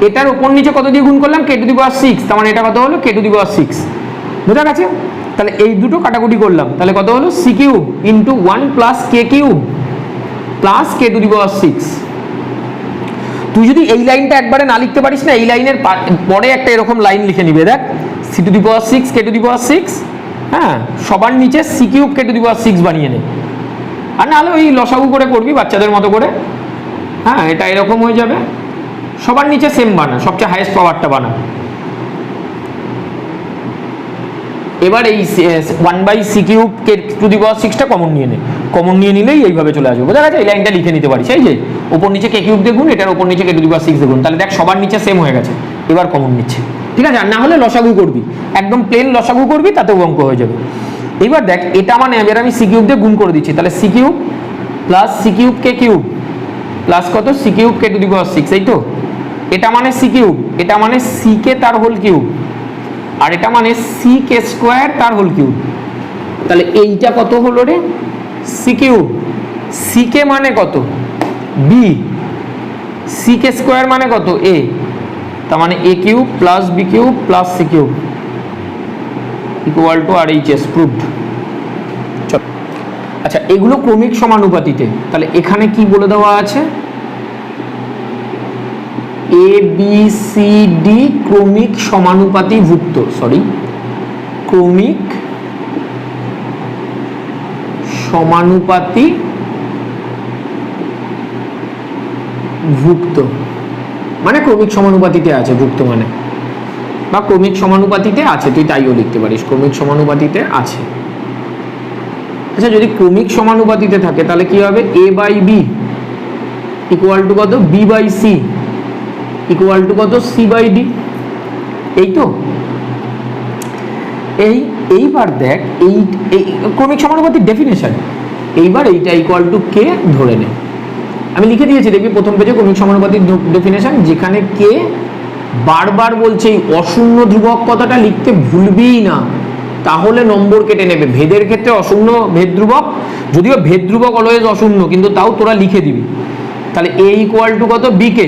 এটার ওপর নিচে কত দিয়ে গুণ করলাম, কে টু দি পাওয়ার 6, তার মানে এটা কত হলো, কে টু দি পাওয়ার 6। বোঝা গেছে? তাহলে এই দুটো কাটাকুটি করলাম, তাহলে কত হলো, C cube into 1 plus K cube plus K to the power 6। তুই যদি এই লাইনটা একবারে না লিখতে পারিস না, এই লাইনের পরে একটা এরকম লাইন লিখে নিবে, দেখ C to the power 6 K to the power 6, হ্যাঁ, সবার নিচে C cube K to the power 6 বানিয়ে নে। আর নাহলে ওই লসাগু করে করবি বাচ্চাদের মতো করে, হ্যাঁ, এটা এরকম হয়ে যাবে। সবার নিচে সেম বানা, সবচেয়ে হাইয়েস্ট পাওয়ারটা বানা। এবার এই 1/c cube K to the পাওয়ার 6টা কমন নিয়ে নে, কমন নিয়ে নিলেই এইভাবে চলে আসবে। বোঝা গেছে? এই লাইনটা লিখে নিতে পারিস, এই যে ওপর নিচে কে কিউব দেখুন, এটার ওপর নিচে কে টু দি পাওয়ার 6 দেখুন, তাহলে দেখ সবার নিচে সেম হয়ে গেছে, এবার কমন নিচ্ছে। ঠিক আছে? আর না হলে লসাগু করবি, একদম প্লেন লসাগু করবি, তাতেও অঙ্ক হয়ে যাবে। এবার দেখ এটা মানে এবার আমি সি কিউব দিয়ে গুণ করে দিচ্ছি, তাহলে C cube plus C cube K cube plus কত, C cube K to the power 6, এই তো। এটা মানে সি কিউব, এটা মানে সি কে তার হোল কিউব, আর এটা মানে সি কে স্কোয়ার তার হোল কিউব। তাহলে এইটা কত হলো রে, সি কিউব, সি কে মানে কত, বি, সি কে স্কোয়ার মানে কত, এ, তার মানে A cube plus B cube plus C cube equal to RHS, proved. আচ্ছা, এগুলো ক্রমিক সমানুপাতিতে, তাহলে এখানে কি বলে দেওয়া আছে, এ বি সি ডি ক্রমিক সমানুপাতিভুক্ত, সরি ক্রমিক সমানুপাতি ভুক্ত, মানে ক্রমিক সমানুপাতিতে আছে, ভুক্ত মানে বা ক্রমিক সমানুপাতিতে আছে, তুই তাইও লিখতে পারিস ক্রমিক সমানুপাতিতে আছে। আচ্ছা, যদি ক্রমিক সমানুপাতিতে থাকে তাহলে কি হবে? a by B equal to কত? b by C equal to কত? c by D. এই তো এইবার দেখ এই ক্রমিক সমানুপাতির ডেফিনেশন। এইবার এইটা ইকুয়াল টু কে ধরে নে। আমি লিখে দিয়েছি, দেখবি প্রথম পেজে ক্রমিক সমানুপাতির ডেফিনেশন, যেখানে কে বারবার বলছে এই অশূন্য ধ্রুবক কথাটা লিখতে ভুলবিই না, তাহলে নম্বর কেটে নেবে। ভেদের ক্ষেত্রে অশূন্য ভেদ ধ্রুবক, যদিও ভেদ ধ্রুবক অলওয়েজ অশূন্য, কিন্তু তাও তোরা লিখে দিবি। তাহলে এ ইকুয়াল টু কত? B K,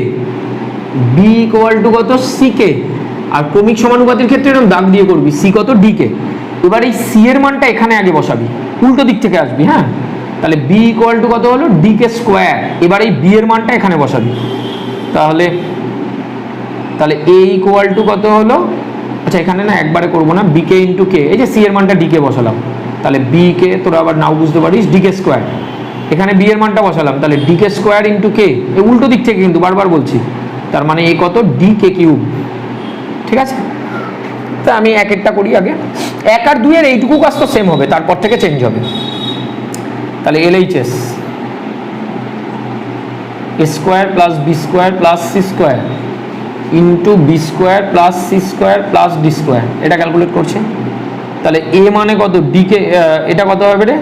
B equal to কত? C K. আর ক্রমিক সমানুপাতির ক্ষেত্রে এরকম দাগ দিয়ে করবি, সি কত? D K. এবার এই সি এর মানটা এখানে আগে বসাবি, উল্টো দিক থেকে আসবি। হ্যাঁ, তাহলে বি ইকুয়াল টু কত হলো? D K square. এবার এই বি এর মানটা এখানে বসাবি, তাহলে এ ইকুয়াল টু কত হলো? আচ্ছা, এখানে না একবারে করবো না, বি কে ইন্টু কে, এই যে সি এর মানটা ডি কে বসালাম, তাহলে বি কে, তোরা আবার নাও বুঝতে পারিস, ডি কে স্কোয়ার। এখানে বি এর মানটা বসালাম, তাহলে ডি কে স্কোয়ার ইন্টু কে, এই উল্টো দিক থেকে কিন্তু বারবার বলছি, তার মানে এই কত? D K cube. ঠিক আছে, তা আমি এক একটা করি আগে। 1 আর 2 এর এইটুকু কাজ তো সেম হবে, তারপর থেকে চেঞ্জ হবে। তাহলে LHS A square plus B square plus C square into B square plus C square plus D square, এটা ক্যালকুলেট করছে। তাহলে এ মানে কত? ডি কে, এটা কত হবে রে?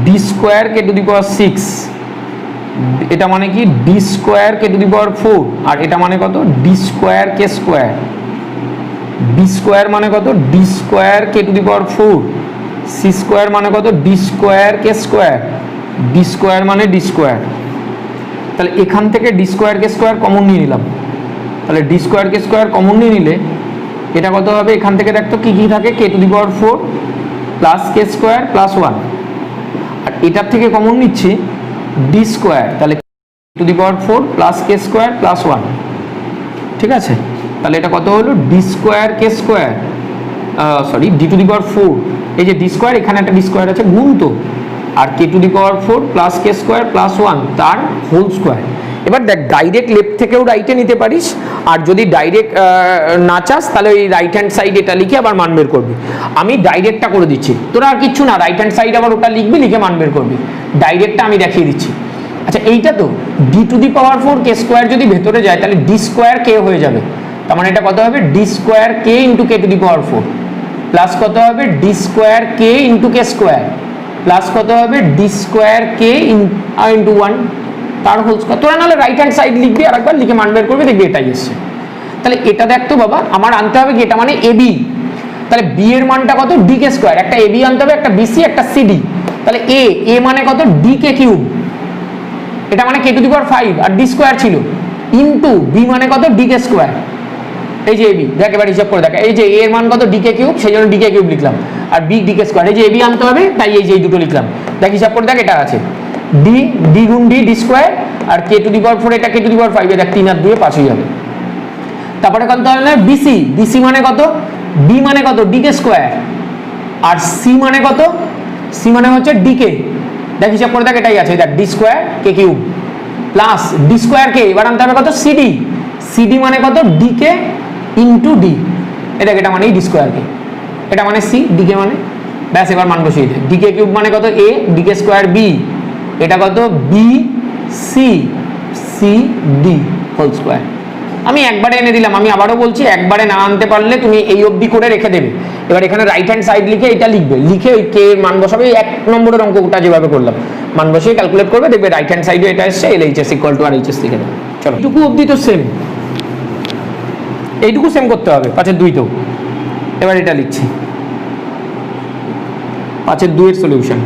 D square K to the power 6, এটা মানে কি? D square K to the power 4, আর এটা মানে কত? D square K square. B square মানে কত? D square K to the power 4, C square মানে কত? D square K square, D square মানে ডি স্কোয়ার। তাহলে এখান থেকে D square K square common নিয়ে নিলাম, তাহলে D square K square common নিয়ে নিলে এটা কত হবে? এখান থেকে দেখতো কি কি থাকে? K to the power 4 plus K square plus 1, আর এটার থেকে কমন নিচ্ছি ডি স্কোয়ার, তাহলে to the power 4 plus K square plus 1। ঠিক আছে, তাহলে এটা কত হলো? D square K square, sorry D to the power 4, এই যে ডি স্কোয়ার, এখানে একটা ডি স্কোয়ার আছে গুণ তো, আর K to the power 4 plus K square plus 1 তার হোল স্কোয়ার। এবার দেখ, ডাইরেক্ট লেফট থেকেও রাইটে নিতে পারিস, আর যদি ডাইরেক্ট না চাস তাহলে ওই রাইট হ্যান্ড সাইড এটা লিখে আবার মান বের করবি। আমি ডাইরেক্টটা করে দিচ্ছি, তোরা আর কিচ্ছু না, রাইট হ্যান্ড সাইড আবার ওটা লিখবি, লিখে মান বের করবি। ডাইরেক্টটা আমি দেখিয়ে দিচ্ছি। আচ্ছা, এইটা তো D to the power 4 K square যদি ভেতরে যায় তাহলে ডি স্কোয়ার কে হয়ে যাবে, তার মানে এটা কত হবে? D square K into K to the power 4 plus কত হবে? ডি স্কোয়ার কে ইন্টু কে স্কোয়ার প্লাস কত হবে? ডি স্কোয়ার কে ইন্টু 1 তার হোল স্কোয়ার। তোরা নাহলে রাইট হ্যান্ড সাইড লিখবি, আর একবার লিখে মান বের করবি, দেখবি এটাই এসছে। তাহলে এটা দেখতো বাবা, আমার আনতে হবে কি? এটা মানে এবি, তাহলে বি এর মানটা কত? ডি কে স্কোয়ার, একটা এবি আনতে হবে, একটা বিসি, একটা সিডি। তাহলে এ মানে কত? ডি কে কিউব, এটা মানে কে টু দি পাওয়ার 5 আর ডি স্কোয়ার ছিল, ইন্টু বি মানে কত? D K square. এই যে এবি, দেখ এবার হিসাব করে দেখ, এই যে এ এর মান কত? ডি কে কিউব, সেই জন্য ডি কে কিউব লিখলাম, আর বি ডি কে স্কোয়ার, এই যে এবি আনতে হবে, তাই এই যে এই দুটো লিখলাম। দেখ হিসাব করে দেখ, এটা আছে ডি গুণ ডি স্কোয়ার, আর কে টু দি পাওয়ার 4, এটা কে টু দি পাওয়ার 5, দেখ 3 আর 2 5 হয়ে যাবে। তারপরে কত হলো? বিসি মানে কত? বি মানে কত? ডি কে স্কোয়ার, আর সি মানে কত? সি মানে হচ্ছে ডি কে, দেখ হিসাব করে দেখ, এটাই আছে, দেখ ডি স্কোয়ার কে কিউব প্লাস ডি স্কোয়ার কে, এবার আনতে হবে কত? সিডি, সিডি মানে কত? ডি কে ইন্টু ডি, এটা মানে ডি স্কোয়ার কে, এটা মানে সি, ডি কে মানে, ব্যাস এবার মান বসিয়ে দে। ডি কে কিউব মানে কত? A, D K square B, এটা কত? B C C D whole square. আমি একবারে এনে দিলাম, আমি আবারও বলছি, একবারে না আনতে পারলে তুমি এই অবধি করে রেখে দেবে। এবার এখানে রাইট হ্যান্ড সাইড লিখে এটা লিখবে, লিখে ওই কে মান বসাবে, 1 নম্বরের অঙ্কটা যেভাবে করলাম মান বসিয়ে ক্যালকুলেট করবে, দেখবে রাইট হ্যান্ড সাইডে এটা এসছে, এলএইচএস ইকুয়াল টু আরএইচএস লিখে দেবে। চলো, এইটুকু অবধি তো সেম, এইটুকু সেম করতে হবে 5 এর 2 তেও। এবার এটা লিখছি 5 এর 2 এর সলিউশন।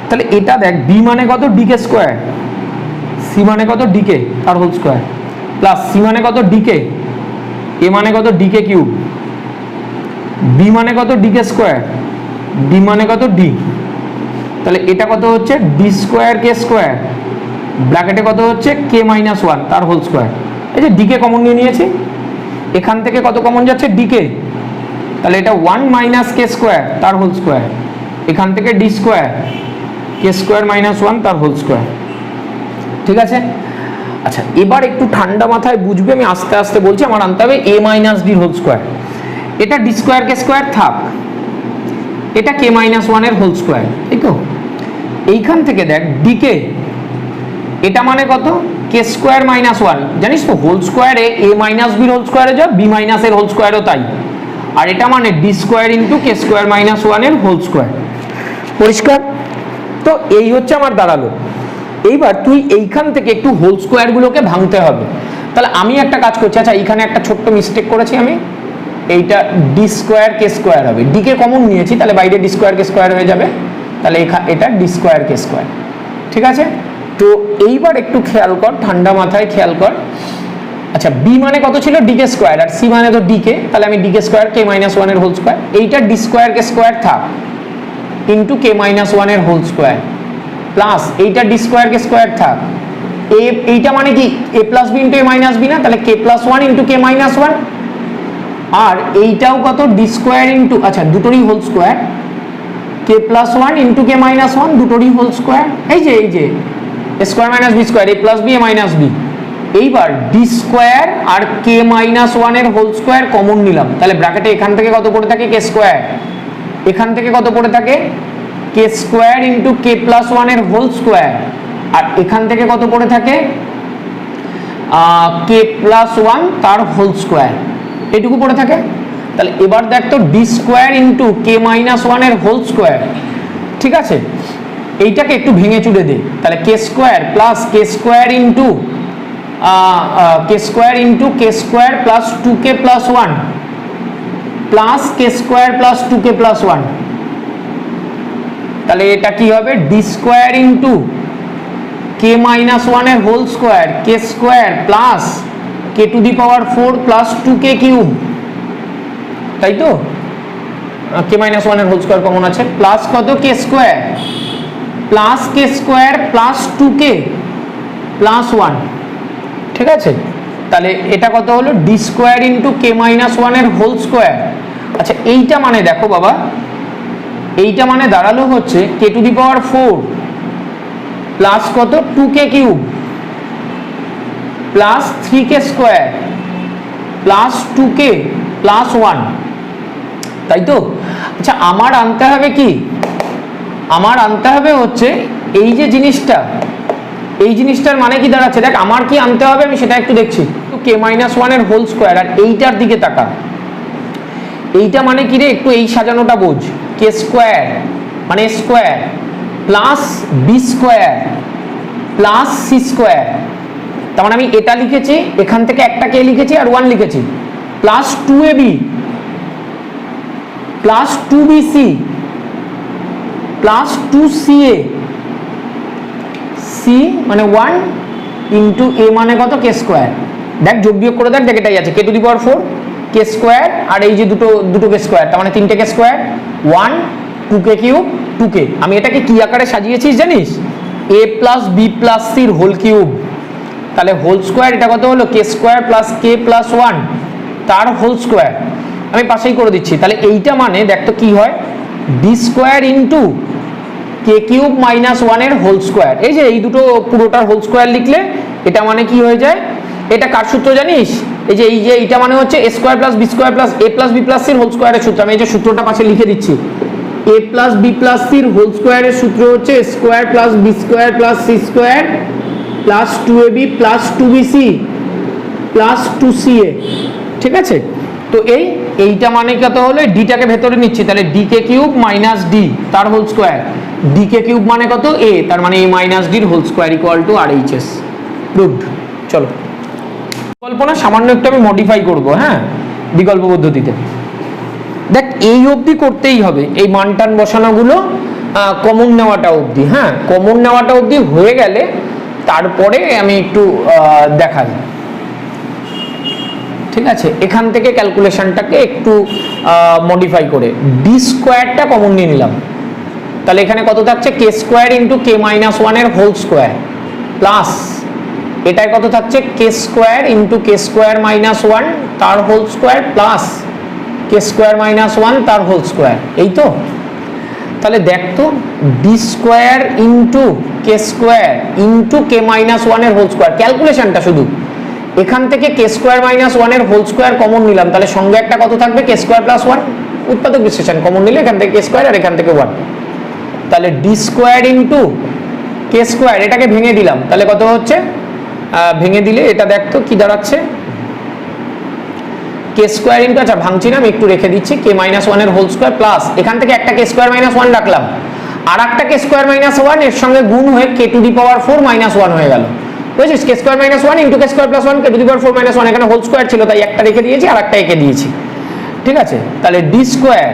তাহলে এটা দেখ, বি মানে কত? ডি কে স্কোয়ার, সি মানে কত? ডি কে তার হোল স্কোয়ার, প্লাস সি মানে কত? ডি কে, এ মানে কত? ডি কে কিউব, বি মানে কত? ডি কে স্কোয়ার, ডি মানে কত? ডি, তাহলে এটা কত হচ্ছে? ডি স্কোয়ার কে স্কোয়ার, ব্র্যাকেটে কত হচ্ছে? কে মাইনাস 1 তার হোল স্কোয়ার। এই যে ডি কে কমন নিয়ে নিয়েছি, এখান থেকে কত কমন যাচ্ছে ডিকে, তাহলে এটা 1 মাইনাস কে স্কোয়ার তার হোল স্কোয়ার, এখান থেকে D square K square minus 1 তার হোল স্কোয়ার। ঠিক আছে, আচ্ছা এবার একটু ঠান্ডা মাথায় বুঝবে, আমি আস্তে আস্তে বলছি, আমার আনতে হবে এ মাইনাস ডি হোল স্কোয়ার। এটা ডি স্কোয়ার কে স্কোয়ার থাক, এটা কে মাইনাস 1 এর হোল স্কোয়ার, তাই তো? এইখান থেকে দেখ ডিকে, এটা মানে কত কে স্কোয়ার মাইনাস 1, জানিস তো হোল স্কোয়ারে এ মাইনাস বির হোল স্কোয়ারে যা বি মাইনাস এর হোল স্কোয়ারও তাই, আর এটা মানে D square into K square minus 1 এর হোল স্কোয়ার। পরিষ্কার? তো এই হচ্ছে আমার দাঁড়ালো। এইবার তুই এইখান থেকে একটু হোল স্কোয়ার গুলোকে ভাঙতে হবে। তাহলে আমি একটা কাজ করছি, আচ্ছা এইখানে একটা ছোট্ট মিস্টেক করেছি আমি, এইটা ডি স্কোয়ার কে স্কোয়ার হবে, ডি কে কমন নিয়েছি, তাহলে বাইরে ডি স্কোয়ার কে স্কোয়ার হয়ে যাবে, তাহলে এটা ডি স্কোয়ার কে স্কোয়ার। ঠিক আছে, তো এইবার একটু খেয়াল কর, ঠান্ডা মাথায় খেয়াল কর। আচ্ছা বি মানে কত ছিল ডি কে স্কোয়ার, আর সি মানে তো ডি কে, তাহলে আমি ডি কে স্কোয়ার কে মাইনাস 1 এর হোল স্কোয়ার, এইটা ডি স্কোয়ার কে স্কোয়ার থাক ইন্টু কে মাইনাস 1 এর হোল স্কোয়ার, প্লাস এইটা ডি স্কোয়ার কে স্কোয়ার থাক, এইটা মানে কি এ প্লাস বি ইন্টু এ মাইনাস বি না, তাহলে কে প্লাস 1 ইন্টু কে মাইনাস 1, আর এইটাও কত ডি স্কোয়ার ইন্টু, আচ্ছা দুটোরই হোল স্কোয়ার, কে প্লাস 1 ইন্টু কে মাইনাস 1 দুটোরই হোল স্কোয়ার, এই যে square minus B square, A plus B A minus B. এইবার ডি স্কোয়ার আর কে মাইনাস 1 এর হোল স্কোয়ার কমন নিলাম, তাহলে ব্র্যাকেটে এখান থেকে কত পড়ে থাকে কে স্কোয়ার, এখান থেকে কত পড়ে থাকে কে স্কোয়ার ইন্টু কে প্লাস 1 এর হোল স্কোয়ার, আর এখান থেকে কত পড়ে থাকে কে প্লাস 1 তার হোল স্কোয়ার, এটুকু পড়ে থাকে। তাহলে এবার দেখ তো D square into K minus 1 এর হোল স্কোয়ার, ঠিক আছে, এইটাকে একটু ভেঙে চুড়ে দে, তাহলে K square plus K square into K square into K square plus 2k plus 1 plus K square plus 2k plus 1, তাহলে এটা কি হবে D square into K minus 1 এর whole square K square plus K to the power 4 plus 2k cube, তাই তো? K minus 1 এর whole square common আছে, plus কত K square plus K square plus 2k plus 1, ঠিক আছে? তাহলে এটা কত হলো D square into K minus 1 এর হোল স্কোয়ার। আচ্ছা এইটা মানে দেখো বাবা, এইটা মানে দাঁড়ালো হচ্ছে কে টু দি পাওয়ার 4 প্লাস কত 2k cube plus 3k square plus 2k plus 1, তাই তো? আচ্ছা আমার আনতে হবে কি, আমার আনতে হবে হচ্ছে এই যে জিনিসটা, এই জিনিসটার মানে কি দাঁড়াচ্ছে, দেখ আমার কি আনতে হবে আমি সেটা একটু দেখছি। কে মাইনাস 1 এর হোল স্কোয়ার, আর এইটার দিকে তাকা, এইটা মানে কি রে, একটু এই সাজানোটা বোঝ, কে স্কোয়ার মানে square plus B square plus C square, তার মানে আমি এটা লিখেছি, এখান থেকে একটা কে লিখেছি আর 1 লিখেছি, plus 2ab plus 2bc plus 2ca, c মানে 1 ইন্টু a মানে কত কে স্কোয়ার, দেখ যোগ বিয়োগ করে দেখ, এটাই আছে কে to the power 4 K square, আর এই যে দুটো কে স্কোয়ার, তার মানে 3টে কে স্কোয়ার 1 2k কিউব 2k, আমি এটাকে কি আকারে সাজিয়েছি জানিস, a প্লাস বি প্লাস সির হোল কিউব, তাহলে হোল স্কোয়ার এটা কত হলো K square plus K plus 1 তার হোল স্কোয়ার, আমি পাশেই করে দিচ্ছি, তাহলে এইটা মানে দেখ তো কি হয় D square into K cube minus 1 এর হোল স্কোয়ার, এই যে এই দুটো পুরোটার হোল স্কোয়ার লিখলে এটা মানে কি হয়ে যায়, এটা কার সূত্র জানিস, এই যে এইটা মানে হচ্ছে A square plus B square plus A plus B plus সির হোল স্কোয়ারের সূত্র, আমি এই যে সূত্রটা পাশে লিখে দিচ্ছি, এ প্লাস বি প্লাস সির হোল স্কোয়ারের সূত্র হচ্ছে square plus B square plus C square plus 2ab plus 2bc plus 2ca, ঠিক আছে? তো এইটা মানে কত হলো, ডিটাকে ভেতরে নিচ্ছি, তাহলে ডিকে কিউব মাইনাস ডি তার হোল স্কোয়ার, ডিকে কিউব মানে কত এ, তার মানে এ মাইনাস ডির whole square equal to RHS proved. চলো কল্পনা সামান্য একটু আমি মডিফাই করব, হ্যাঁ বিকল্প পদ্ধতিতে, দেখ এই অবধি করতেই হবে, এই মান টান বসানোগুলো কমন নেওয়াটা অবধি, হ্যাঁ কমন নেওয়াটা অবধি হয়ে গেলে তারপরে আমি একটু দেখাই, ঠিক আছে? এখান থেকে ক্যালকুলেশনটাকে একটু মডিফাই করে ডি স্কোয়ারটা কমন নিয়ে নিলাম, তাহলে এখানে কত থাকছে কে স্কোয়ার ইন্টু কে মাইনাস 1 এর হোল স্কোয়ার প্লাস এটায় কত থাকছে কে square into K square minus one তার whole square plus K square minus one তার হোল স্কোয়ার, এই তো। তাহলে দেখতো D square into K square into K minus ওয়ানের হোল স্কোয়ার, ক্যালকুলেশনটা শুধু এখান থেকে কে স্কোয়ার মাইনাস ওয়ানের হোল স্কোয়ার কমন নিলাম, তাহলে সঙ্গে একটা কত থাকবে কে স্কোয়ার প্লাস ওয়ান, উৎপাদক বিশ্লেষণ কমন নিলে এখান থেকে কে স্কোয়ার আর এখান থেকে ওয়ান, তাহলে D square into K square, এটাকে ভেঙে দিলাম, তাহলে কত হচ্ছে ভেঙে দিলে এটা দেখতো কি দাঁড়াচ্ছে কে স্কোয়ার ইন্টু, আচ্ছা ভাঙছি না আমি একটু রেখে দিচ্ছি, কে মাইনাস ওয়ানের হোল স্কোয়ার প্লাস এখান থেকে একটা কে স্কোয়ার মাইনাস ওয়ান রাখলাম, আর একটা কে স্কোয়ার মাইনাস ওয়ান এর সঙ্গে গুণ হয়ে K to the power four minus one হয়ে গেল, বুঝেছিস? K square minus one into K square plus one K to the power four minus one, এখানে হোল স্কোয়ার ছিল তাই একটা রেখে দিয়েছি আর একটা এঁকে দিয়েছি, ঠিক আছে? তাহলে D square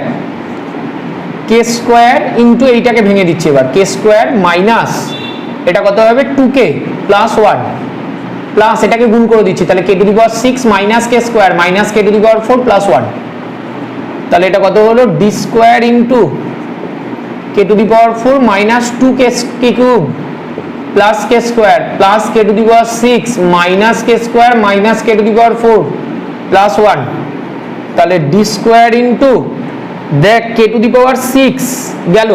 K square into এইটাকে ভেঙে দিচ্ছি এবার কে স্কোয়ার মাইনাস এটা কত হবে two K plus one plus এটাকে গুণ করে দিচ্ছি, তাহলে K to the power six minus K square minus K to the power four plus one, তাহলে এটা কত হলো D square into K to the power four minus two K cube plus K square plus K to the power six minus K square minus K to the power four plus one, তাহলে D square into দেখ কে to the power six গেল,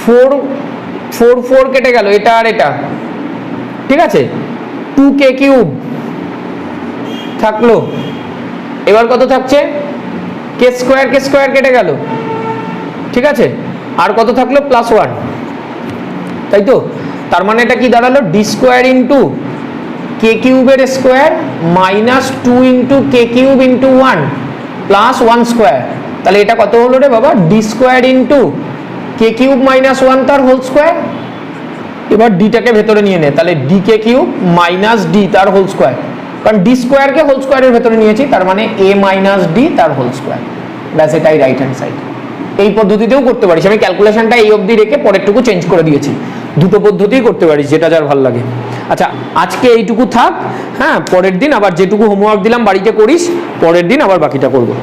four four four কেটে গেল এটা আর এটা, ঠিক আছে? Two K cube থাকলো, এবার কত থাকছে কে স্কোয়ার কেটে গেল, ঠিক আছে? আর কত থাকলো প্লাস ওয়ান, তাই তো? তার মানে এটা কি দাঁড়ালো ডি স্কোয়ার ইন্টু কে কিউবের square minus two into K cube into one plus one square, তাহলে এটা কত হলো রে বাবা D square into K cube minus one তার হোল স্কোয়ার, এবার ডিটাকে ভেতরে নিয়ে নে, তাহলে D K cube minus D তার হোল স্কোয়ার, কারণ ডি স্কোয়ারকে হোল স্কোয়ারের ভেতরে নিয়েছি, তার মানে এ মাইনাস ডি তার হোল স্কোয়ার, ব্যাস এটাই রাইট হ্যান্ড সাইড। এই পদ্ধতিতেও করতে পারিস, আমি ক্যালকুলেশনটা এই অবধি রেখে পরেরটুকু চেঞ্জ করে দিয়েছি, দুটো পদ্ধতিই করতে পারিস যেটা যার ভালো লাগে। আচ্ছা আজকে এইটুকু থাক, হ্যাঁ পরের দিন আবার যেটুকু হোমওয়ার্ক দিলাম বাড়িতে করিস, পরের দিন আবার বাকিটা করবো।